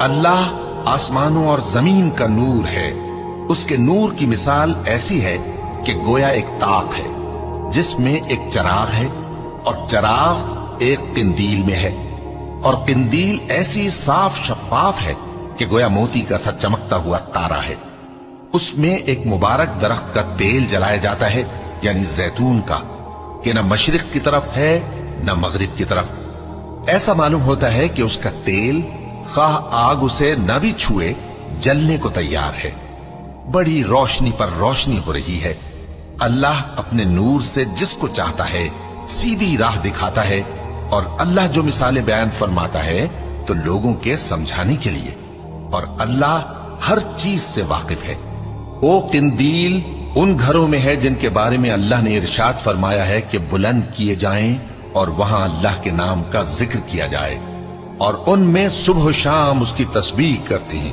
اللہ آسمانوں اور زمین کا نور ہے. اس کے نور کی مثال ایسی ہے کہ گویا ایک طاق ہے جس میں ایک چراغ ہے، اور چراغ ایک قندیل میں ہے، اور قندیل ایسی صاف شفاف ہے کہ گویا موتی کا سا چمکتا ہوا تارا ہے. اس میں ایک مبارک درخت کا تیل جلایا جاتا ہے، یعنی زیتون کا، کہ نہ مشرق کی طرف ہے نہ مغرب کی طرف. ایسا معلوم ہوتا ہے کہ اس کا تیل خواہ آگ اسے نہ بھی چھوئے جلنے کو تیار ہے. بڑی روشنی پر روشنی ہو رہی ہے. اللہ اپنے نور سے جس کو چاہتا ہے سیدھی راہ دکھاتا ہے، اور اللہ جو مثالیں بیان فرماتا ہے تو لوگوں کے سمجھانے کے لیے، اور اللہ ہر چیز سے واقف ہے. وہ قندیل ان گھروں میں ہے جن کے بارے میں اللہ نے ارشاد فرمایا ہے کہ بلند کیے جائیں اور وہاں اللہ کے نام کا ذکر کیا جائے، اور ان میں صبح و شام اس کی تسبیح کرتے ہیں.